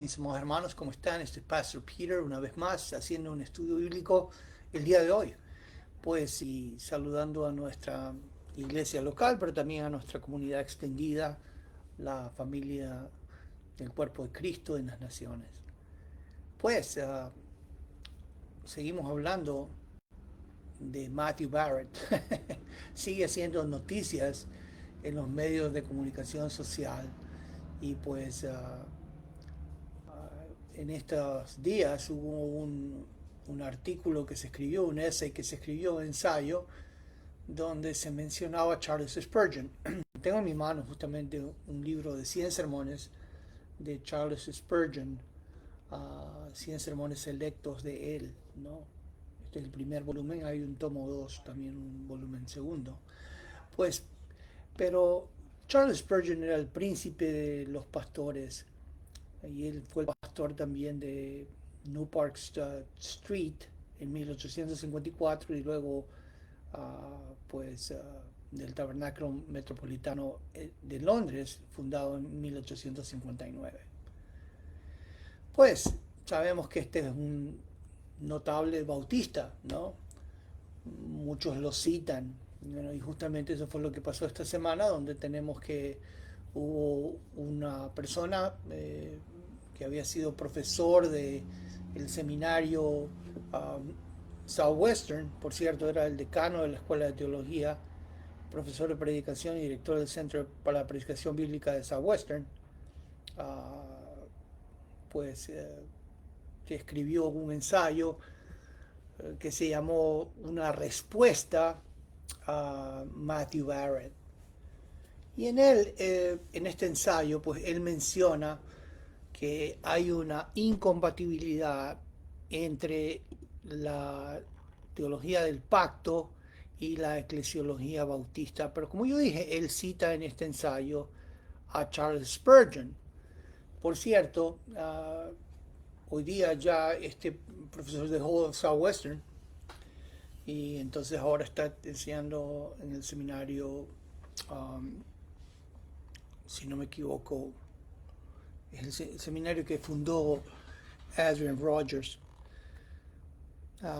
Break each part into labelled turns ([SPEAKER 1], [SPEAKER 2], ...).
[SPEAKER 1] Mis amados hermanos, ¿cómo están? Este es Pastor Peter, una vez más, haciendo un estudio bíblico el día de hoy. Pues, y saludando a nuestra iglesia local, pero también a nuestra comunidad extendida, la familia del cuerpo de Cristo en las naciones. Pues, seguimos hablando de Matthew Barrett. Sigue haciendo noticias en los medios de comunicación social y pues en estos días hubo un artículo que se escribió, un essay que se escribió, un ensayo, donde se mencionaba a Charles Spurgeon. Tengo en mi mano justamente un libro de 100 sermones de Charles Spurgeon, 100 sermones selectos de él, ¿no? Este es el primer volumen, hay un tomo 2, también un volumen segundo. Pues, pero Charles Spurgeon era el príncipe de los pastores y él fue el pastor también de New Park Street en 1854 y luego pues del Tabernáculo Metropolitano de Londres, fundado en 1859. Pues sabemos que este es un notable bautista, ¿no? Muchos lo citan, ¿no? Y justamente eso fue lo que pasó esta semana, donde tenemos que hubo una persona que había sido profesor de el seminario Southwestern, por cierto, era el decano de la Escuela de Teología, profesor de predicación y director del Centro para la Predicación Bíblica de Southwestern, uh, pues que escribió un ensayo que se llamó Una respuesta a Matthew Barrett. Y en él, en este ensayo, pues él menciona que hay una incompatibilidad entre la teología del pacto y la eclesiología bautista. Pero como yo dije, él cita en este ensayo a Charles Spurgeon. Por cierto, hoy día ya este profesor de Southwestern y entonces ahora está enseñando en el seminario, um, si no me equivoco, es el seminario que fundó Adrian Rogers,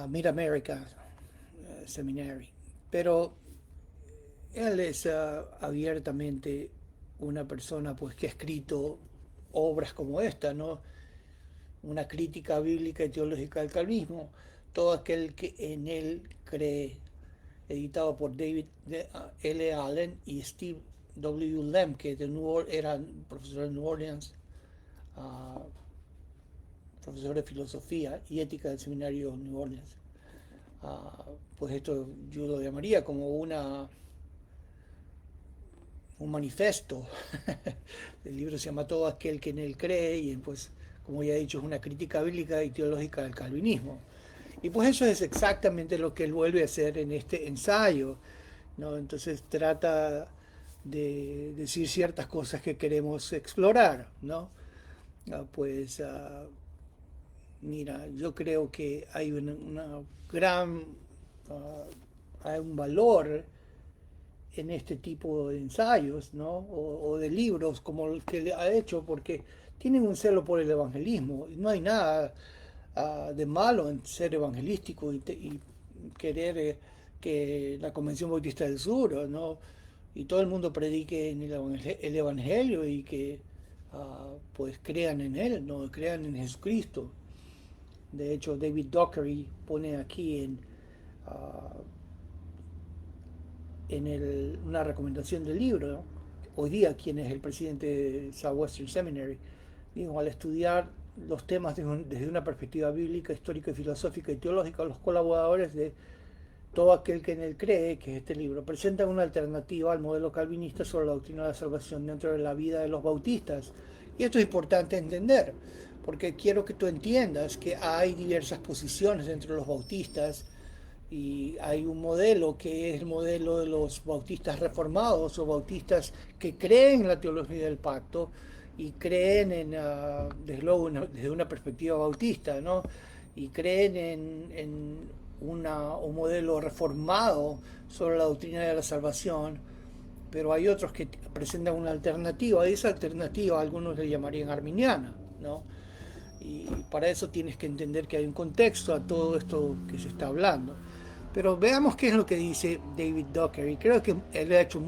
[SPEAKER 1] Mid America Seminary. Pero él es abiertamente una persona pues que ha escrito obras como esta, ¿no? Una crítica bíblica y teológica del calvinismo, todo aquel que en él cree, editado por David L. Allen y Steve W. Lemke, de eran profesor de New Orleans, uh, profesor de filosofía y ética del seminario New Orleans. Pues esto yo lo llamaría como un manifiesto. El libro se llama Todo aquel que en él cree y pues, como ya he dicho, es una crítica bíblica y teológica del calvinismo. Y pues eso es exactamente lo que él vuelve a hacer en este ensayo, ¿no? Entonces trata de decir ciertas cosas que queremos explorar, ¿no? Pues mira, yo creo que hay una gran, hay un valor en este tipo de ensayos, ¿no? O de libros como el que ha hecho, porque tienen un celo por el evangelismo. No hay nada de malo en ser evangelístico y querer que la Convención Bautista del Sur, ¿no? Y todo el mundo predique en el evangelio y que pues crean en él, no crean en Jesucristo. De hecho, David Dockery pone aquí uh, una recomendación del libro, ¿no? Hoy día, quien es el presidente de Southwestern Seminary, digo, al estudiar los temas desde una perspectiva bíblica, histórica, filosófica y teológica, los colaboradores de todo aquel que en él cree, que es este libro, presentan una alternativa al modelo calvinista sobre la doctrina de la salvación dentro de la vida de los bautistas. Y esto es importante entender, porque quiero que tú entiendas que hay diversas posiciones entre los bautistas y hay un modelo que es el modelo de los bautistas reformados o bautistas que creen en la teología del pacto y creen desde luego desde una perspectiva bautista, ¿no? Y creen en un modelo reformado sobre la doctrina de la salvación, pero hay otros que presentan una alternativa, y esa alternativa algunos le llamarían arminiana, ¿no? Y para eso tienes que entender que hay un contexto a todo esto que se está hablando. Pero veamos qué es lo que dice David Ducker. Y creo que él ha hecho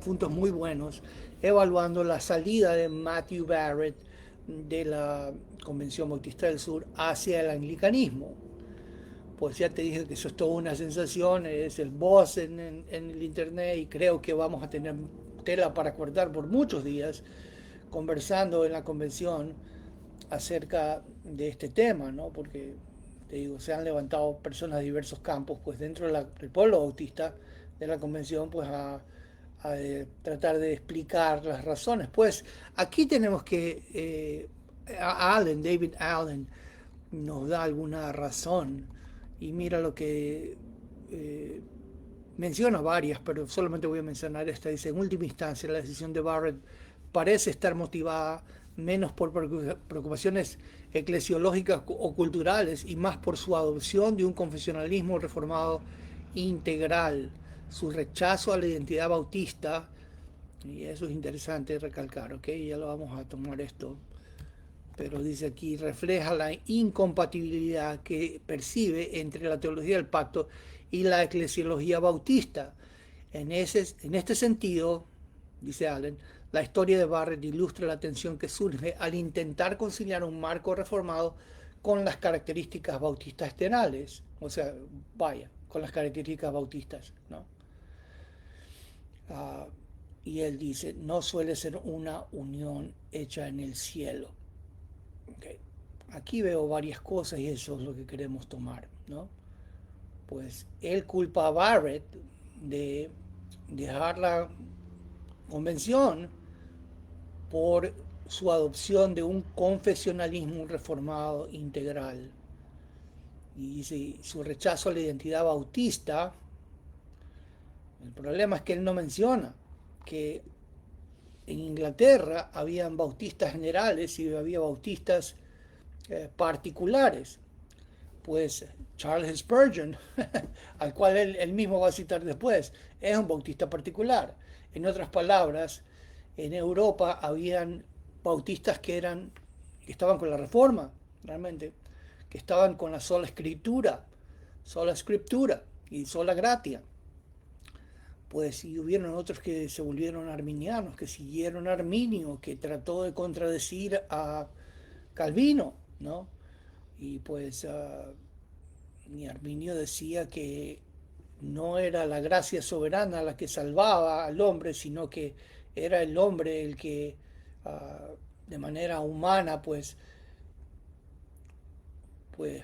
[SPEAKER 1] puntos muy buenos evaluando la salida de Matthew Barrett de la Convención Bautista del Sur hacia el anglicanismo. Pues ya te dije que eso es toda una sensación, es el boss en el internet y creo que vamos a tener tela para cortar por muchos días conversando en la convención acerca de este tema, ¿no? Porque, te digo, se han levantado personas de diversos campos, pues dentro del pueblo bautista de la convención, pues a tratar de explicar las razones. Pues aquí tenemos que, David Allen, nos da alguna razón y mira lo que eh, menciona varias, pero solamente voy a mencionar esta. Dice, en última instancia, la decisión de Barrett parece estar motivada menos por preocupaciones eclesiológicas o culturales y más por su adopción de un confesionalismo reformado integral, su rechazo a la identidad bautista, y eso es interesante recalcar, ¿ok? Ya lo vamos a tomar esto, pero dice aquí, refleja la incompatibilidad que percibe entre la teología del pacto y la eclesiología bautista. En este sentido, dice Allen, la historia de Barrett ilustra la tensión que surge al intentar conciliar un marco reformado con las características bautistas generales. O sea, vaya, con las características bautistas, ¿no? Uh, y él dice, no suele ser una unión hecha en el cielo. Okay. Aquí veo varias cosas y eso es lo que queremos tomar, ¿no? Pues él culpa a Barrett de dejar la convención por su adopción de un confesionalismo reformado integral. Y dice su rechazo a la identidad bautista. El problema es que él no menciona que en Inglaterra habían bautistas generales y había bautistas particulares. Pues Charles Spurgeon, al cual él mismo va a citar después, es un bautista particular. En otras palabras, en Europa habían bautistas que estaban con la Reforma, realmente, que estaban con la sola escritura y sola gratia. Pues y hubieron otros que se volvieron arminianos, que siguieron a Arminio, que trató de contradecir a Calvino, ¿no? Y pues y Arminio decía que no era la gracia soberana la que salvaba al hombre, sino que era el hombre el que de manera humana pues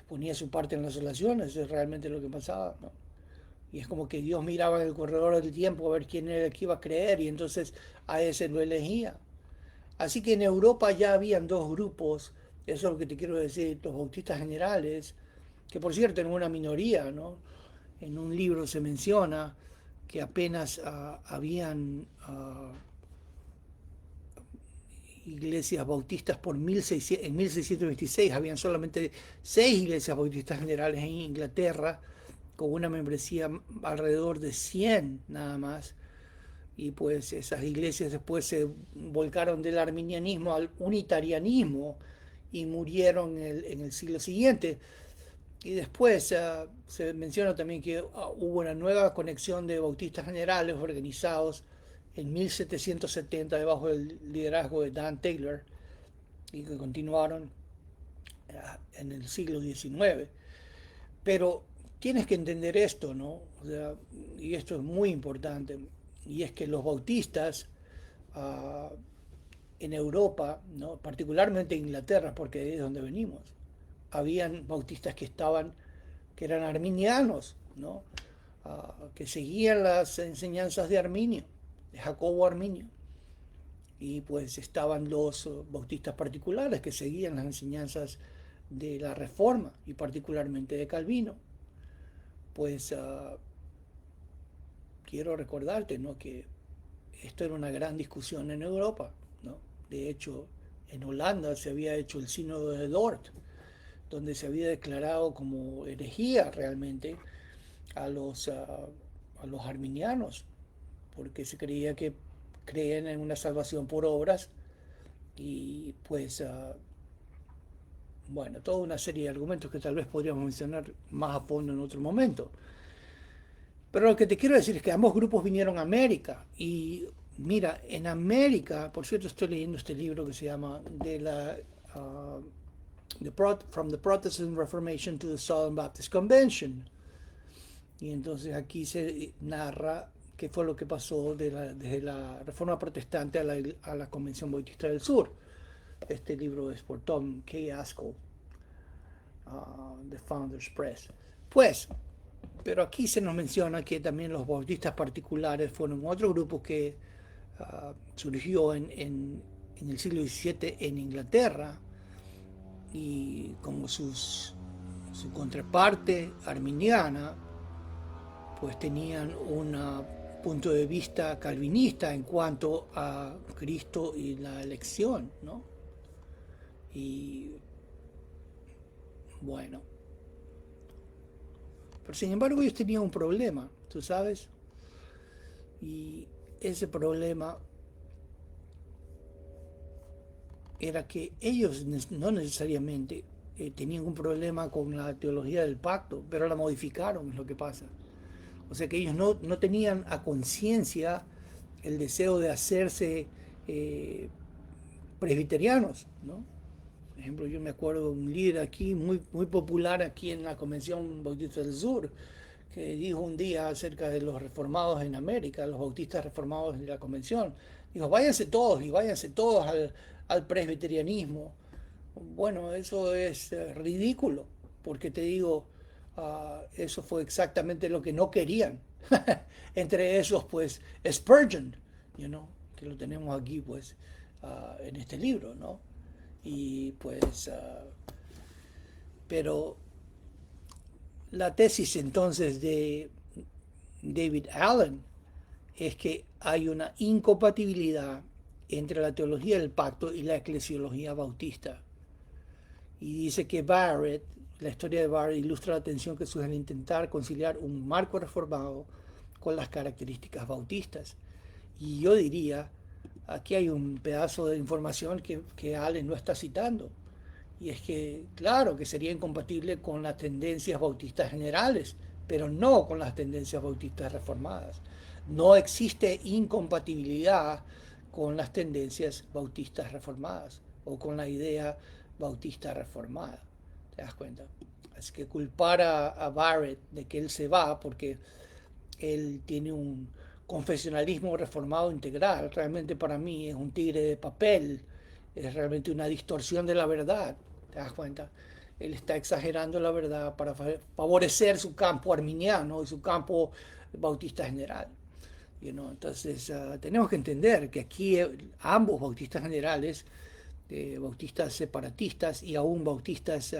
[SPEAKER 1] ponía su parte en las oraciones, eso es realmente lo que pasaba, ¿no? Y es como que Dios miraba en el corredor del tiempo a ver quién era el que iba a creer y entonces a ese lo elegía. Así que en Europa ya habían dos grupos, eso es lo que te quiero decir, los bautistas generales, que por cierto en una minoría, ¿no? En un libro se menciona que apenas habían iglesias bautistas en 1626, habían solamente 6 iglesias bautistas generales en Inglaterra, con una membresía alrededor de 100 nada más. Y pues esas iglesias después se volcaron del arminianismo al unitarianismo y murieron en el siglo siguiente. Y después se menciona también que hubo una nueva conexión de bautistas generales organizados en 1770 debajo del liderazgo de Dan Taylor y que continuaron en el siglo XIX. Pero tienes que entender esto, ¿no? O sea, y esto es muy importante, y es que los bautistas uh, en Europa, ¿no? Particularmente en Inglaterra, porque es donde venimos, habían bautistas que eran arminianos, ¿no? Que seguían las enseñanzas de Arminio, de Jacobo Arminio. Y pues estaban los bautistas particulares que seguían las enseñanzas de la Reforma y particularmente de Calvino. Pues quiero recordarte, ¿no? Que esto era una gran discusión en Europa, ¿no? De hecho, en Holanda se había hecho el sínodo de Dort, donde se había declarado como herejía realmente a a los arminianos, porque se creía que creían en una salvación por obras y pues bueno, toda una serie de argumentos que tal vez podríamos mencionar más a fondo en otro momento. Pero lo que te quiero decir es que ambos grupos vinieron a América y mira, en América, por cierto, estoy leyendo este libro que se llama uh, From the Protestant Reformation to the Southern Baptist Convention. Y entonces aquí se narra qué fue lo que pasó desde la Reforma Protestante a la Convención Bautista del Sur. Este libro es por Tom K. Askell, The Founders Press. Pues, pero aquí se nos menciona que también los bautistas particulares fueron otro grupo que surgió en el siglo XVII en Inglaterra y como su contraparte arminiana, pues tenían un punto de vista calvinista en cuanto a Cristo y la elección, ¿no? Y bueno, pero sin embargo ellos tenían un problema, tú sabes, y ese problema era que ellos no necesariamente tenían un problema con la teología del pacto, pero la modificaron, es lo que pasa. O sea que ellos no tenían a conciencia el deseo de hacerse presbiterianos, ¿no? Por ejemplo, yo me acuerdo de un líder aquí, muy popular aquí en la Convención Bautista del Sur, que dijo un día acerca de los reformados en América, los bautistas reformados de la Convención. Dijo, váyanse todos al presbiterianismo. Bueno, eso es ridículo, porque te digo, eso fue exactamente lo que no querían. Entre esos, pues, Spurgeon, que lo tenemos aquí, pues, en este libro, ¿no? Y pues, pero la tesis entonces de David Allen es que hay una incompatibilidad entre la teología del pacto y la eclesiología bautista. Y dice que Barrett, la historia de Barrett ilustra la tensión que surge al intentar conciliar un marco reformado con las características bautistas. Y yo diría, aquí hay un pedazo de información que Allen no está citando. Y es que, claro, que sería incompatible con las tendencias bautistas generales, pero no con las tendencias bautistas reformadas. No existe incompatibilidad con las tendencias bautistas reformadas o con la idea bautista reformada. ¿Te das cuenta? Así que culpar a Barrett de que él se va porque él tiene un confesionalismo reformado integral, realmente para mí es un tigre de papel, es realmente una distorsión de la verdad. ¿Te das cuenta? Él está exagerando la verdad para favorecer su campo arminiano y su campo bautista general. Entonces tenemos que entender que aquí ambos bautistas generales, bautistas separatistas y aún bautistas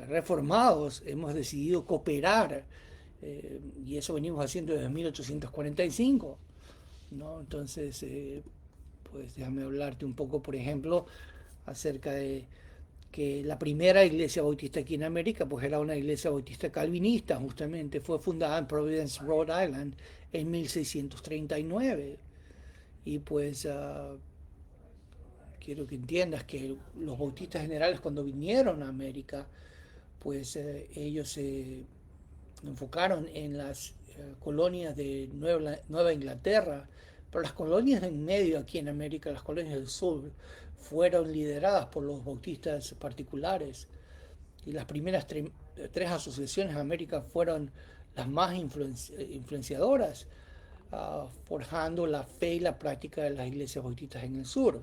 [SPEAKER 1] reformados, hemos decidido cooperar y eso venimos haciendo desde 1845, ¿no? Entonces, pues déjame hablarte un poco, por ejemplo, acerca de que la primera iglesia bautista aquí en América pues era una iglesia bautista calvinista, justamente fue fundada en Providence, Rhode Island en 1639 y pues quiero que entiendas que los bautistas generales cuando vinieron a América pues ellos se enfocaron en las colonias de Nueva Inglaterra, pero las colonias en medio aquí en América, las colonias del sur, fueron lideradas por los bautistas particulares y las primeras tres asociaciones en América fueron las más influenciadoras, forjando la fe y la práctica de las iglesias bautistas en el sur.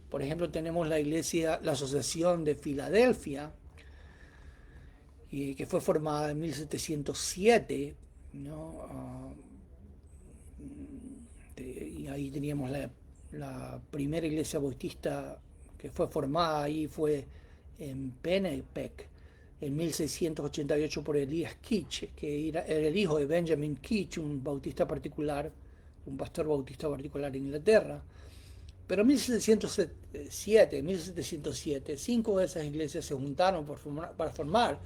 [SPEAKER 1] Por ejemplo, tenemos la Asociación de Filadelfia, y que fue formada en 1707, ¿no? Y ahí teníamos la primera iglesia bautista que fue formada ahí, fue en Penepec, en 1688 por Elías Kitch, que era el hijo de Benjamin Kitch, un bautista particular, un pastor bautista particular en Inglaterra. Pero en 1707, 5 de esas iglesias se juntaron para formar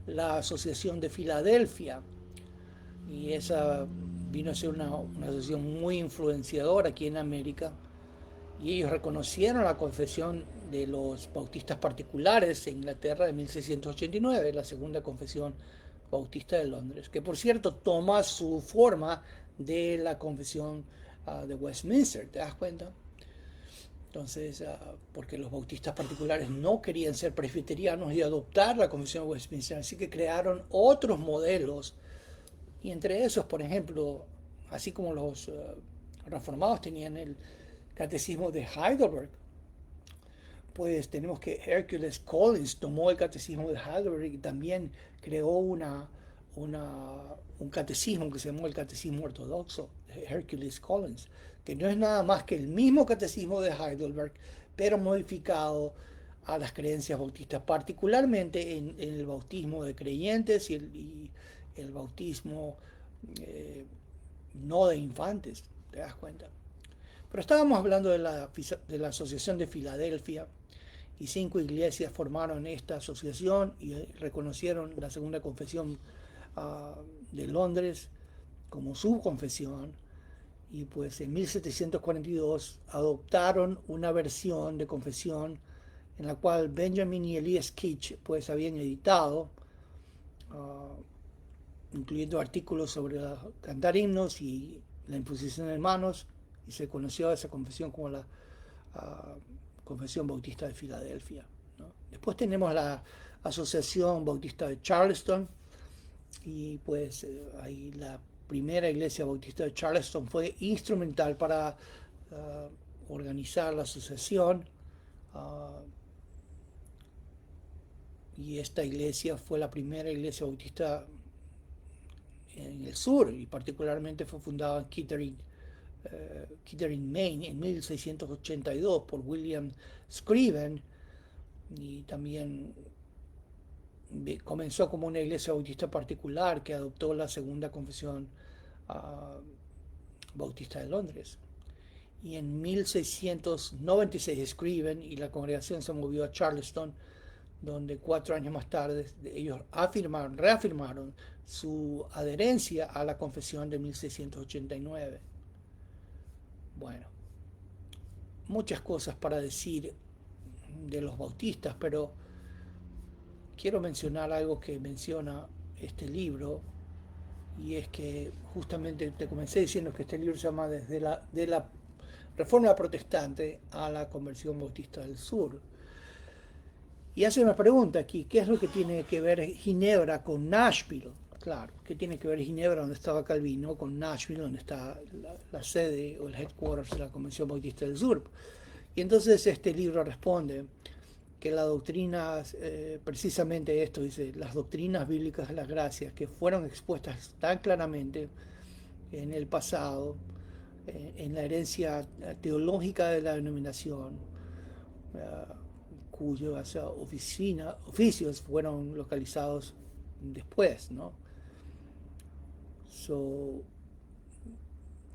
[SPEAKER 1] la Asociación de Filadelfia, y esa vino a ser una asociación muy influenciadora aquí en América, y ellos reconocieron la confesión de los bautistas particulares en Inglaterra de 1689, la segunda confesión bautista de Londres, que por cierto toma su forma de la confesión de Westminster, ¿te das cuenta? Entonces, porque los bautistas particulares no querían ser presbiterianos y adoptar la confesión de Westminster, así que crearon otros modelos, y entre esos, por ejemplo, así como los reformados tenían el catecismo de Heidelberg, pues tenemos que Hercules Collins tomó el catecismo de Heidelberg y también creó un catecismo que se llamó el catecismo ortodoxo de Hercules Collins, que no es nada más que el mismo catecismo de Heidelberg, pero modificado a las creencias bautistas, particularmente en el bautismo de creyentes y el bautismo no de infantes, ¿te das cuenta? Pero estábamos hablando de la Asociación de Filadelfia, y 5 iglesias formaron esta asociación y reconocieron la segunda confesión de Londres como su confesión, y pues en 1742 adoptaron una versión de confesión en la cual Benjamin y Elias Kitch pues habían editado, incluyendo artículos sobre cantar himnos y la imposición de manos, y se conoció esa confesión como la Confesión Bautista de Filadelfia, ¿no? Después tenemos la Asociación Bautista de Charleston, y pues ahí la primera iglesia bautista de Charleston fue instrumental para organizar la asociación, y esta iglesia fue la primera iglesia bautista en el sur, y particularmente fue fundada en Kettering, Maine, en 1682 por William Scriven, y también comenzó como una iglesia bautista particular que adoptó la segunda confesión bautista de Londres. Y en 1696 Scriven y la congregación se movió a Charleston, donde 4 años más tarde ellos reafirmaron su adherencia a la confesión de 1689. Bueno, muchas cosas para decir de los bautistas, pero quiero mencionar algo que menciona este libro, y es que justamente te comencé diciendo que este libro se llama de la Reforma Protestante a la Conversión Bautista del Sur. Y hace una pregunta aquí: ¿qué es lo que tiene que ver Ginebra con Nashville? Claro, ¿qué tiene que ver Ginebra, donde estaba Calvino, con Nashville, donde está la sede o el headquarters de la Convención Bautista del Sur? Y entonces este libro responde que la doctrina, precisamente esto dice, las doctrinas bíblicas de las gracias que fueron expuestas tan claramente en el pasado, en la herencia teológica de la denominación, cuyos oficios fueron localizados después, ¿no?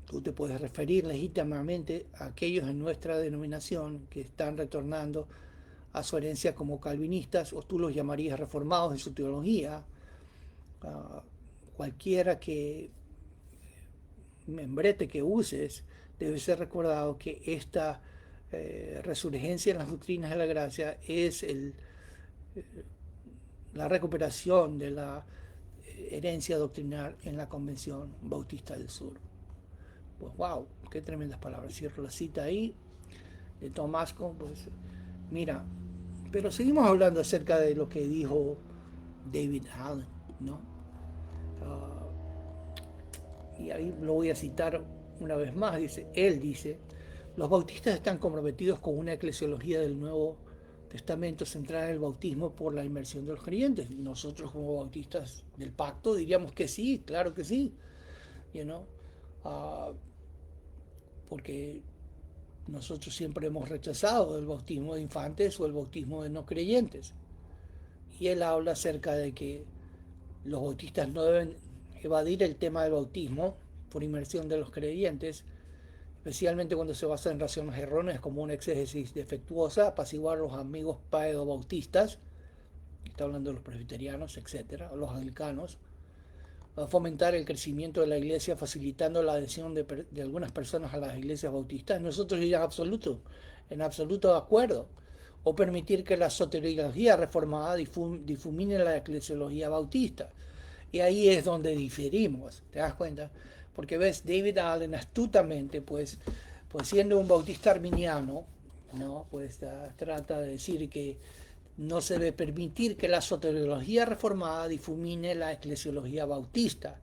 [SPEAKER 1] Tú te puedes referir legítimamente a aquellos en nuestra denominación que están retornando a su herencia como calvinistas, o tú los llamarías reformados en su teología. Cualquiera membrete que uses, debe ser recordado que esta resurgencia en las doctrinas de la gracia es la recuperación de la herencia doctrinal en la Convención Bautista del Sur. Pues wow, qué tremendas palabras. Cierro la cita ahí de Tomasco. Pues mira, pero seguimos hablando acerca de lo que dijo David Allen, ¿no? Y ahí lo voy a citar una vez más. Él dice: los bautistas están comprometidos con una eclesiología del Nuevo Testamento centrada en el bautismo por la inmersión de los creyentes. Nosotros como bautistas del pacto diríamos que sí, claro que sí, porque nosotros siempre hemos rechazado el bautismo de infantes o el bautismo de no creyentes. Y él habla acerca de que los bautistas no deben evadir el tema del bautismo por inmersión de los creyentes, especialmente cuando se basa en razones erróneas como una exégesis defectuosa, apaciguar a los amigos paedobautistas, está hablando de los presbiterianos, etcétera, o los anglicanos, fomentar el crecimiento de la iglesia facilitando la adhesión de algunas personas a las iglesias bautistas. Nosotros ya en absoluto de acuerdo. o permitir que la soteriología reformada difumine la eclesiología bautista. Y ahí es donde diferimos, ¿te das cuenta? Porque ves, David Allen astutamente, pues siendo un bautista arminiano, ¿no? Pues trata de decir que no se debe permitir que la soteriología reformada difumine la eclesiología bautista.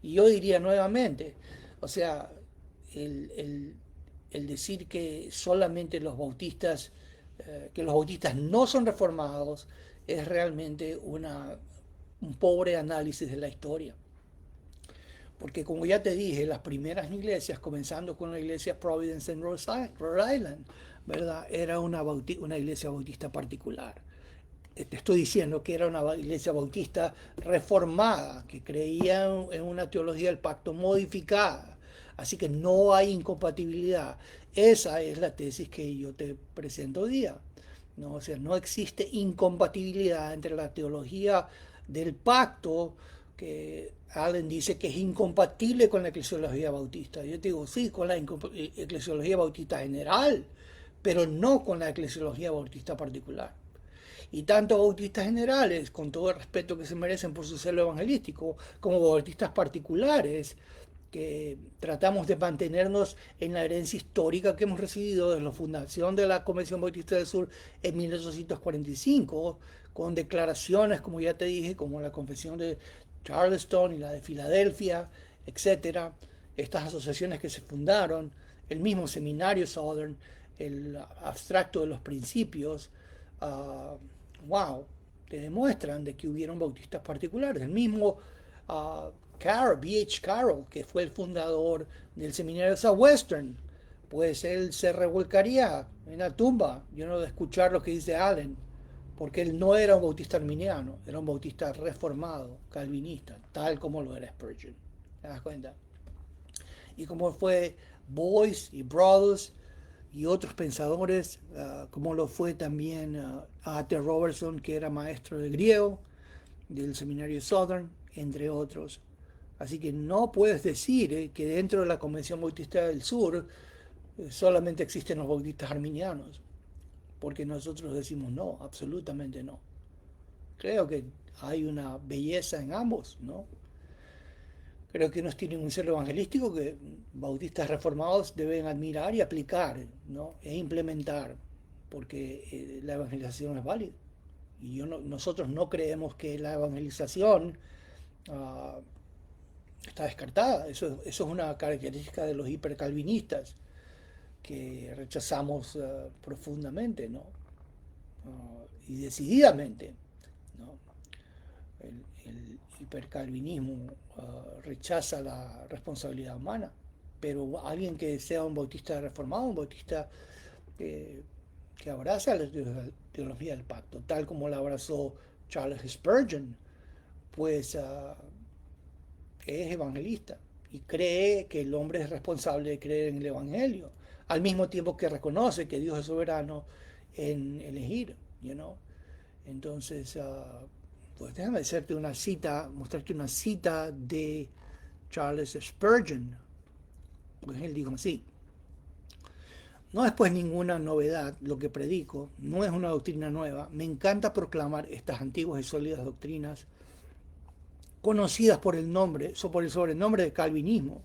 [SPEAKER 1] Y yo diría nuevamente, o sea, el, el decir que solamente los bautistas, que los bautistas no son reformados, es realmente un pobre análisis de la historia. Porque como ya te dije, las primeras iglesias, comenzando con la iglesia Providence en Rhode Island, ¿verdad? Era una iglesia bautista particular. Te estoy diciendo que era una iglesia bautista reformada, que creía en una teología del pacto modificada. Así que no hay incompatibilidad. Esa es la tesis que yo te presento hoy día. ¿No? O sea, no existe incompatibilidad entre la teología del pacto, que Allen dice que es incompatible con la eclesiología bautista. Yo te digo, sí, con la eclesiología bautista general, pero no con la eclesiología bautista particular. Y tanto bautistas generales, con todo el respeto que se merecen por su celo evangelístico, como bautistas particulares, que tratamos de mantenernos en la herencia histórica que hemos recibido desde la fundación de la Convención Bautista del Sur en 1845, con declaraciones, como ya te dije, como la Confesión de Charleston y la de Filadelfia, etcétera, estas asociaciones que se fundaron, el mismo seminario Southern, el abstracto de los principios, wow, te demuestran de que hubieron bautistas particulares. El mismo B.H. Carroll, que fue el fundador del seminario de Southwestern, pues él se revolcaría en la tumba, yo no de escuchar lo que dice Allen, porque él no era un bautista arminiano, era un bautista reformado, calvinista, tal como lo era Spurgeon. ¿Te das cuenta? Y como fue Boyce y Brothers y otros pensadores, como lo fue también A.T. Robertson, que era maestro de griego del seminario Southern, entre otros. Así que no puedes decir que dentro de la Convención Bautista del Sur solamente existen los bautistas arminianos, porque nosotros decimos no, absolutamente no. Creo que hay una belleza en ambos, ¿no? Creo que unos tienen un celo evangelístico que bautistas reformados deben admirar y aplicar, ¿no? E implementar, porque la evangelización es válida. Y nosotros no creemos que la evangelización uh, está descartada. Eso es una característica de los hipercalvinistas que rechazamos profundamente, ¿no? Y decididamente, ¿no? El hipercalvinismo rechaza la responsabilidad humana, pero alguien que sea un bautista reformado, un bautista que abraza la teología del pacto, tal como la abrazó Charles Spurgeon, pues es evangelista y cree que el hombre es responsable de creer en el Evangelio, al mismo tiempo que reconoce que Dios es soberano en elegir, you know? Entonces, pues déjame hacerte una cita, mostrarte una cita de Charles Spurgeon. Pues él dijo así: no es pues ninguna novedad lo que predico, no es una doctrina nueva, me encanta proclamar estas antiguas y sólidas doctrinas conocidas por el nombre, por el sobrenombre de calvinismo,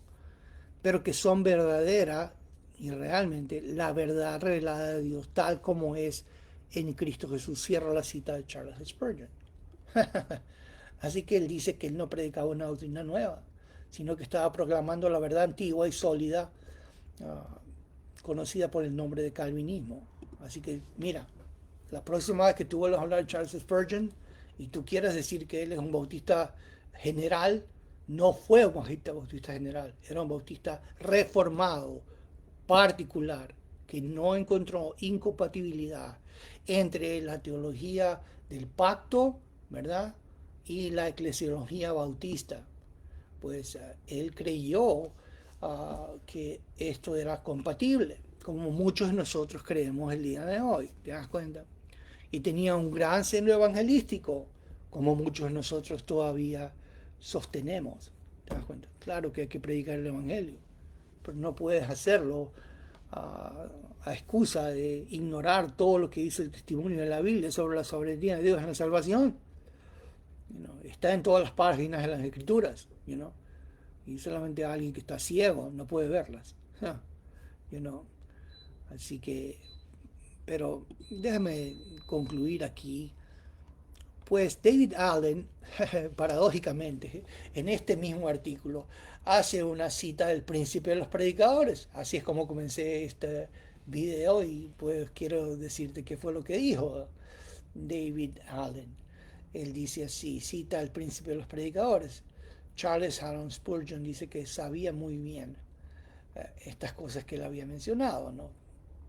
[SPEAKER 1] pero que son verdaderas y realmente la verdad revelada de Dios tal como es en Cristo Jesús. Cierro la cita de Charles Spurgeon. Así que él dice que él no predicaba una doctrina nueva, sino que estaba proclamando la verdad antigua y sólida, conocida por el nombre de calvinismo. Así que mira, la próxima vez que tú vuelvas a hablar de Charles Spurgeon y tú quieras decir que él es un bautista general, no fue un bautista general, era un bautista reformado, particular, que no encontró incompatibilidad entre la teología del pacto, ¿verdad?, y la eclesiología bautista. Pues él creyó que esto era compatible, como muchos de nosotros creemos el día de hoy, ¿te das cuenta? Y tenía un gran celo evangelístico, como muchos de nosotros todavía sostenemos, ¿te das cuenta? Claro que hay que predicar el evangelio, pero no puedes hacerlo a excusa de ignorar todo lo que dice el testimonio de la Biblia sobre la soberanía de Dios en la salvación. Está en todas las páginas de las Escrituras, y solamente alguien que está ciego no puede verlas. you know. Así que, pero déjame concluir aquí. Pues David Allen, paradójicamente, en este mismo artículo, hace una cita del Príncipe de los Predicadores. Así es como comencé este video y pues quiero decirte qué fue lo que dijo David Allen. Él dice así, cita al Príncipe de los Predicadores. Charles Haddon Spurgeon dice que sabía muy bien estas cosas que él había mencionado, ¿no?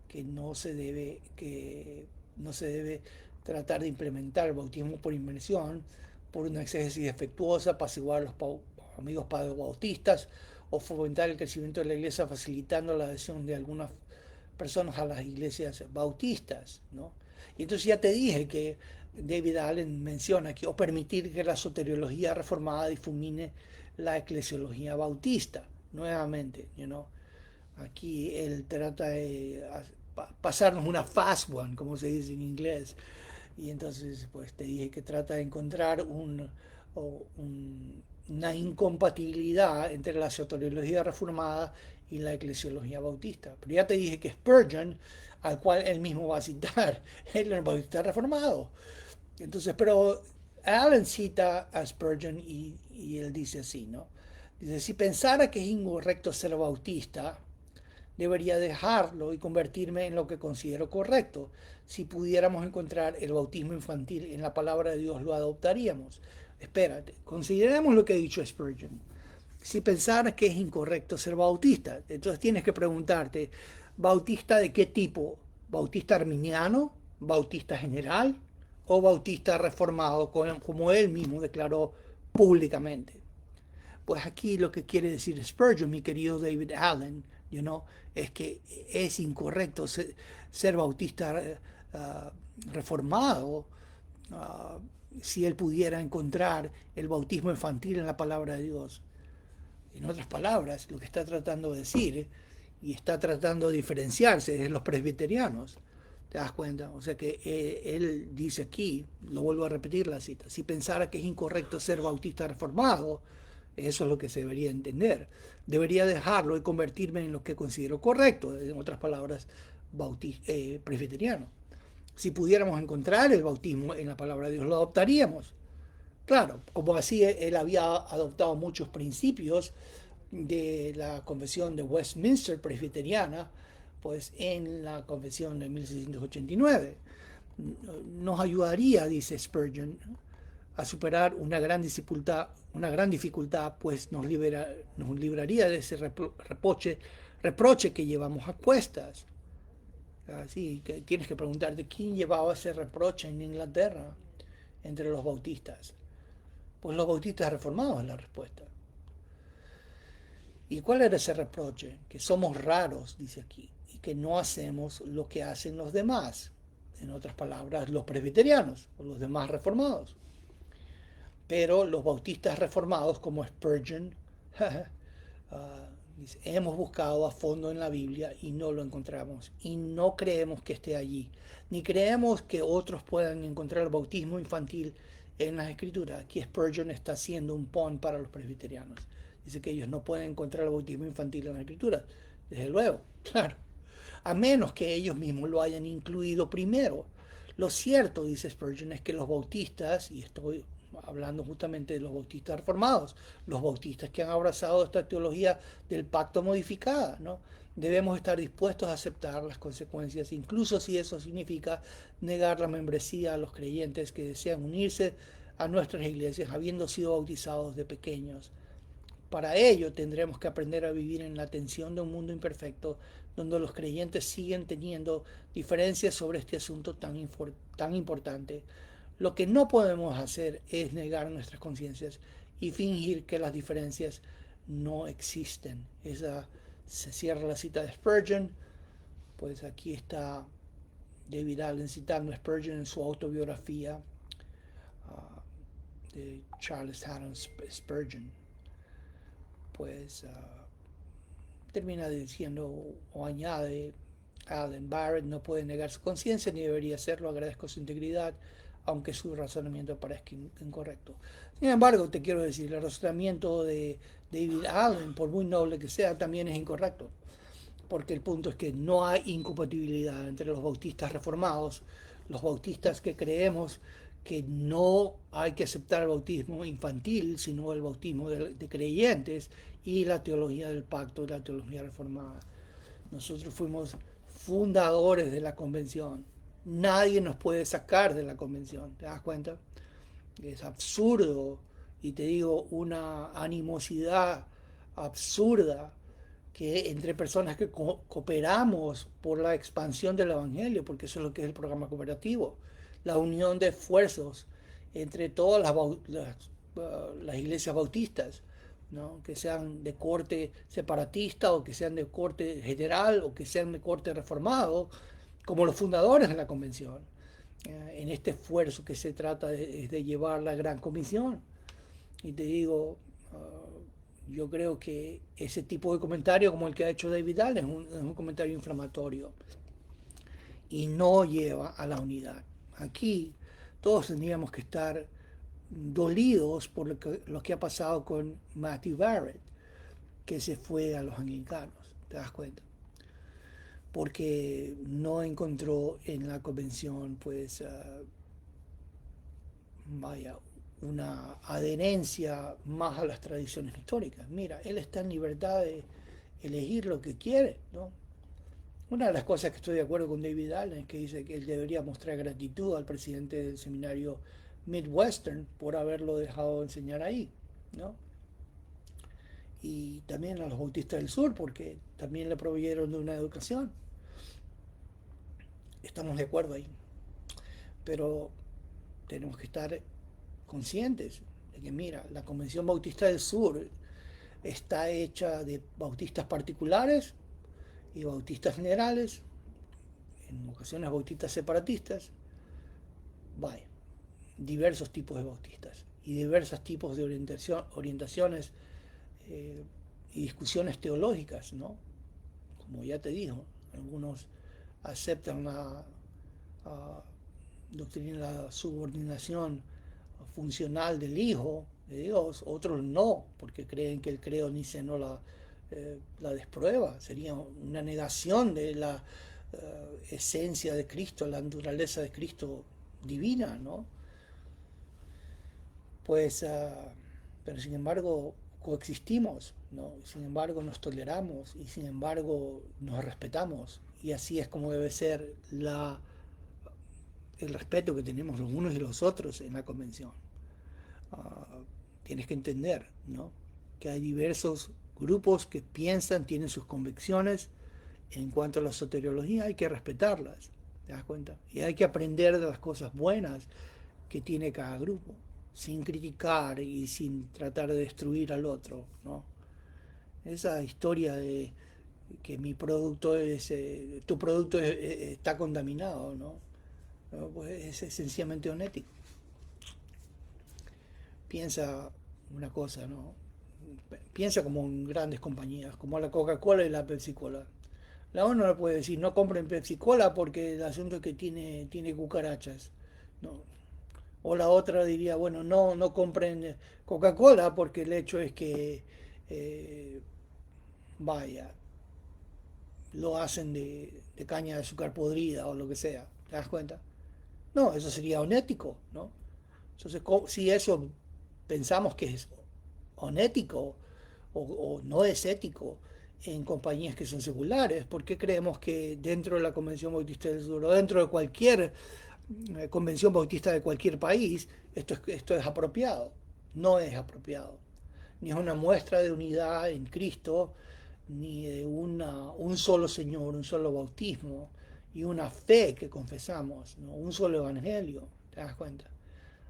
[SPEAKER 1] Que no se debe tratar de implementar el bautismo por inmersión, por una exégesis defectuosa, apaciguar a los amigos padres bautistas o fomentar el crecimiento de la iglesia facilitando la adhesión de algunas personas a las iglesias bautistas, ¿no? Y entonces ya te dije que David Allen menciona que o permitir que la soteriología reformada difumine la eclesiología bautista, nuevamente, aquí él trata de pasarnos una fast one, como se dice en inglés. Y entonces, pues te dije que trata de encontrar una incompatibilidad entre la soteriología reformada y la eclesiología bautista. Pero ya te dije que Spurgeon, al cual él mismo va a citar, él era bautista reformado. Entonces, pero Allen cita a Spurgeon y él dice así, ¿no? Dice, si pensara que es incorrecto ser bautista, debería dejarlo y convertirme en lo que considero correcto. Si pudiéramos encontrar el bautismo infantil en la palabra de Dios, lo adoptaríamos. Espérate, consideremos lo que ha dicho Spurgeon. Si pensaras que es incorrecto ser bautista, entonces tienes que preguntarte, ¿bautista de qué tipo? ¿Bautista arminiano? ¿Bautista general? ¿O bautista reformado, como él mismo declaró públicamente? Pues aquí lo que quiere decir Spurgeon, mi querido David Allen, es que es incorrecto ser bautista reformado si él pudiera encontrar el bautismo infantil en la palabra de Dios. En otras palabras, lo que está tratando de decir y está tratando de diferenciarse de los presbiterianos. ¿Te das cuenta? O sea que él dice aquí, lo vuelvo a repetir la cita, si pensara que es incorrecto ser bautista reformado, eso es lo que se debería entender. Debería dejarlo y convertirme en lo que considero correcto, en otras palabras, presbiteriano. Si pudiéramos encontrar el bautismo en la palabra de Dios, lo adoptaríamos. Claro, como así él había adoptado muchos principios de la Confesión de Westminster presbiteriana, pues en la Confesión de 1689. Nos ayudaría, dice Spurgeon, a superar una gran dificultad, pues nos libraría de ese reproche que llevamos a cuestas. Así que tienes que preguntarte quién llevaba ese reproche en Inglaterra entre los bautistas. Pues los bautistas reformados es la respuesta. ¿Y cuál era ese reproche? Que somos raros, dice aquí, y que no hacemos lo que hacen los demás. En otras palabras, los presbiterianos o los demás reformados. Pero los bautistas reformados, como Spurgeon, dice, hemos buscado a fondo en la Biblia y no lo encontramos. Y no creemos que esté allí. Ni creemos que otros puedan encontrar el bautismo infantil en las Escrituras. Aquí Spurgeon está haciendo un pon para los presbiterianos. Dice que ellos no pueden encontrar el bautismo infantil en las Escrituras. Desde luego, claro. A menos que ellos mismos lo hayan incluido primero. Lo cierto, dice Spurgeon, es que los bautistas, y estoy hablando justamente de los bautistas reformados, los bautistas que han abrazado esta teología del pacto modificada, ¿no? Debemos estar dispuestos a aceptar las consecuencias, incluso si eso significa negar la membresía a los creyentes que desean unirse a nuestras iglesias habiendo sido bautizados de pequeños. Para ello tendremos que aprender a vivir en la tensión de un mundo imperfecto donde los creyentes siguen teniendo diferencias sobre este asunto tan importante. Lo que no podemos hacer es negar nuestras conciencias y fingir que las diferencias no existen. Esa se cierra la cita de Spurgeon. Pues aquí está David Allen citando a Spurgeon en su autobiografía de Charles Haddon Spurgeon. Pues termina diciendo o añade: Allen Barrett no puede negar su conciencia ni debería hacerlo, agradezco su integridad, aunque su razonamiento parezca incorrecto. Sin embargo, te quiero decir, el razonamiento de David Allen, por muy noble que sea, también es incorrecto, porque el punto es que no hay incompatibilidad entre los bautistas reformados, los bautistas que creemos que no hay que aceptar el bautismo infantil, sino el bautismo de creyentes, y la teología del pacto y la teología reformada. Nosotros fuimos fundadores de la convención. Nadie nos puede sacar de la convención, ¿te das cuenta? Es absurdo, y te digo, una animosidad absurda que entre personas que cooperamos por la expansión del Evangelio, porque eso es lo que es el programa cooperativo, la unión de esfuerzos entre todas las iglesias bautistas, ¿no? Que sean de corte separatista o que sean de corte general o que sean de corte reformado, como los fundadores de la convención, en este esfuerzo que se trata de llevar la gran comisión. Y te digo, yo creo que ese tipo de comentario como el que ha hecho David Allen es un comentario inflamatorio y no lleva a la unidad. Aquí todos tendríamos que estar dolidos por lo que ha pasado con Matthew Barrett, que se fue a los anglicanos, ¿te das cuenta? Porque no encontró en la convención, pues, vaya, una adherencia más a las tradiciones históricas. Mira, él está en libertad de elegir lo que quiere, ¿no? Una de las cosas que estoy de acuerdo con David Allen es que dice que él debería mostrar gratitud al presidente del seminario Midwestern por haberlo dejado enseñar ahí, ¿no? Y también a los bautistas del sur porque también le proveyeron de una educación. Estamos de acuerdo ahí. Pero tenemos que estar conscientes de que, mira, la Convención Bautista del Sur está hecha de bautistas particulares y bautistas generales, en ocasiones bautistas separatistas, vaya, diversos tipos de bautistas y diversos tipos de orientaciones y discusiones teológicas, ¿no? Como ya te digo, algunos aceptan la doctrina de la subordinación funcional del Hijo de Dios, otros no, porque creen que el credo niceno la desprueba, sería una negación de la esencia de Cristo, la naturaleza de Cristo divina, ¿no? Pues, pero sin embargo coexistimos, ¿no? Sin embargo nos toleramos y sin embargo nos respetamos, y así es como debe ser el respeto que tenemos los unos y los otros en la convención. Uh, Tienes que entender, ¿no? Que hay diversos grupos que piensan, tienen sus convicciones. En cuanto a la soteriología, hay que respetarlas, ¿te das cuenta? Y hay que aprender de las cosas buenas que tiene cada grupo, sin criticar y sin tratar de destruir al otro, ¿no? Esa historia de que mi producto es, tu producto está contaminado, ¿no? Pues es sencillamente honético. Piensa una cosa, ¿no? Piensa como en grandes compañías, como la Coca-Cola y la Pepsi-Cola. La ONU no le puede decir, no compren Pepsi-Cola porque el asunto es que tiene cucarachas. No. O la otra diría, bueno, no compren Coca-Cola porque el hecho es que, eh, vaya, lo hacen de caña de azúcar podrida o lo que sea. ¿Te das cuenta? No, eso sería honético, ¿no? Entonces, si eso pensamos que es honético o no es ético en compañías que son seculares, ¿por qué creemos que dentro de la Convención Bautista del Sur o dentro de cualquier convención bautista de cualquier país esto es apropiado? No es apropiado. Ni es una muestra de unidad en Cristo, ni de un solo Señor, un solo bautismo y una fe que confesamos, ¿no? Un solo evangelio, ¿te das cuenta?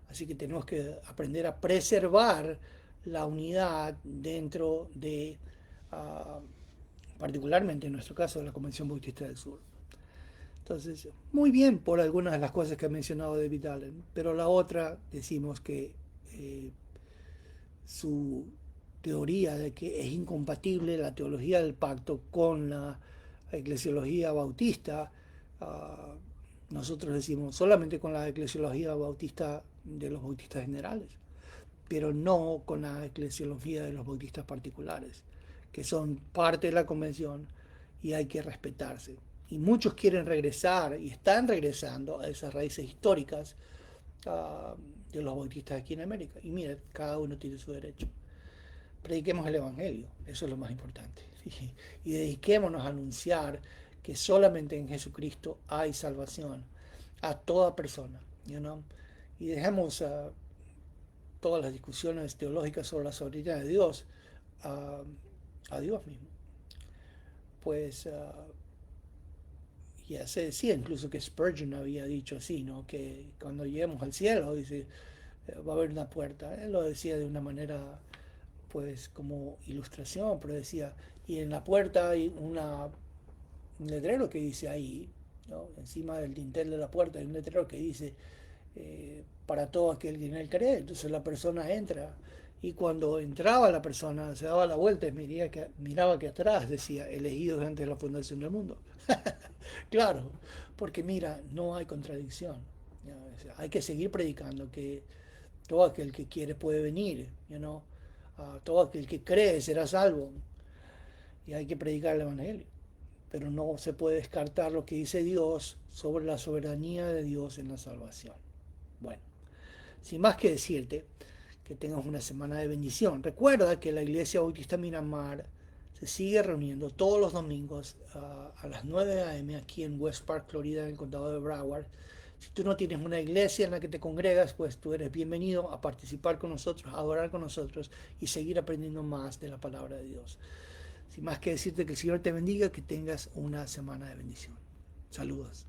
[SPEAKER 1] Así que tenemos que aprender a preservar la unidad dentro de, uh, particularmente en nuestro caso, de la Convención Bautista del Sur. Entonces, muy bien por algunas de las cosas que ha mencionado David Allen, pero la otra decimos que su teoría de que es incompatible la teología del pacto con la eclesiología bautista. Uh, Nosotros decimos solamente con la eclesiología bautista de los bautistas generales, pero no con la eclesiología de los bautistas particulares, que son parte de la convención y hay que respetarse. Y muchos quieren regresar y están regresando a esas raíces históricas de los bautistas aquí en América. Y mira, cada uno tiene su derecho. Prediquemos el Evangelio, eso es lo más importante. Y dediquémonos a anunciar que solamente en Jesucristo hay salvación a toda persona. You know? Y dejemos todas las discusiones teológicas sobre la soberanía de Dios a Dios mismo. Pues ya se decía incluso que Spurgeon había dicho así, ¿no? Que cuando lleguemos al cielo, dice, va a haber una puerta. Él lo decía de una manera, pues, como ilustración, pero decía, y en la puerta hay un letrero que dice ahí, ¿no? Encima del dintel de la puerta hay un letrero que dice, para todo aquel que en él cree. Entonces la persona entra y cuando entraba la persona se daba la vuelta y miraba que atrás decía elegidos antes de la fundación del mundo. Claro, porque mira, no hay contradicción. O sea, hay que seguir predicando que todo aquel que quiere puede venir, todo aquel que cree será salvo y hay que predicar el evangelio, pero no se puede descartar lo que dice Dios sobre la soberanía de Dios en la salvación. Bueno, sin más que decirte, que tengas una semana de bendición. Recuerda que la Iglesia Bautista Miramar se sigue reuniendo todos los domingos a las 9 a.m. aquí en West Park, Florida, en el condado de Broward. Si tú no tienes una iglesia en la que te congregas, pues tú eres bienvenido a participar con nosotros, a adorar con nosotros y seguir aprendiendo más de la palabra de Dios. Sin más que decirte que el Señor te bendiga, que tengas una semana de bendición. Saludos.